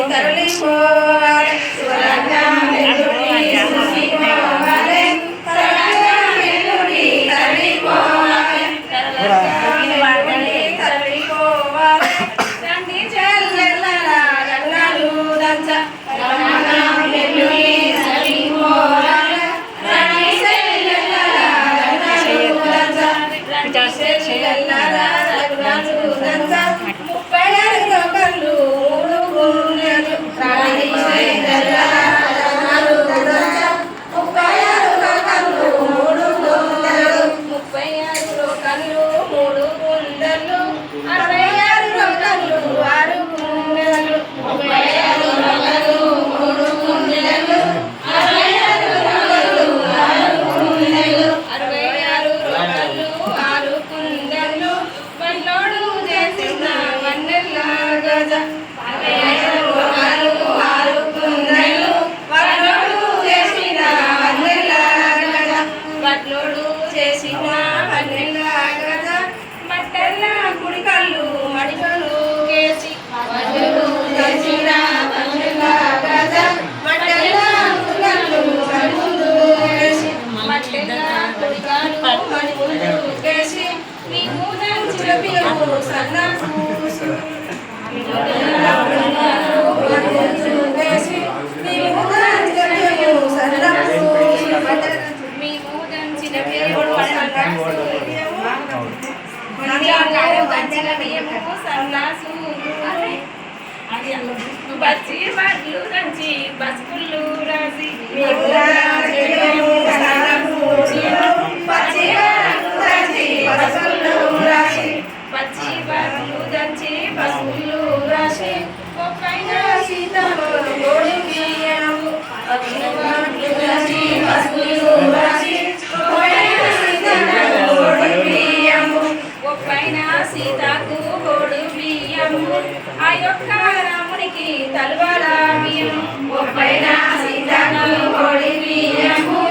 తరలిపోవాలి శివరంగా వెల్లుడి చూసిపోవాలి తరలంగా వెల్లుడి తరలిపోవాలి తరలిపోవాలి రండి చెల్లెల్లరా గంగాలు దంచ తరలంగా వెల్లుడి తరలిపోవాలి రండి చెల్లెల్లరా గంగాలు దంచ రండి చెల్లెల్లరా గంగాలు దంచ 36 లోకలు 3 గుండెలు రాణి చెల్లెల్లరా గంగాలు దంచ 36 లోకలు 3 గుండెలు 36 లోకలు 3 గుండెలు 66 లోకలు 6 గుండెలు 36 లోకలు 3 గుండెలు 66 లోకలు 6 గుండెలు 66 లోకలు 6 గుండెలు వన్నోడు చేసిన వన్నెల గజ 66 లోకలు 6 గుండెలు వన్నోడు చేసిన వన్నెల గజ వన్నోడు చేసిన వన్నెల గజ మట్టెల్ల కుడి కళ్ళు మడికలు కేసి వన్నోడు చేసిన వన్నెల గజ మట్టెల్ల కుడి కళ్ళు మడిముందు కేసి మట్టెల్ల కుడి కళ్ళు మడిముందు కేసి నీ మూదం చిలపియము సన్న పూసు నీ మూదం చిలపియము సన్న పూసు మీ మూదం చిలపియము సన్న బచ్చి బాట్లు దంచి బస్కుళ్ళు రాసి పచ్చి బాట్లు దంచి బస్కుళ్ళు రాసి ఒక్కైన సీతమ్మ గోడి బియ్యము పచ్చి బాట్లు దంచి బస్కుళ్ళు రాసి ఒక్కైన సీతమ్మ గోడి బియ్యము ఒక్కైన సీతకు గోడు బియ్యము ఆ యొక్క రామునికి తలవాల బియ్యము ఒక్కైన సీతకు గోడి బియ్యము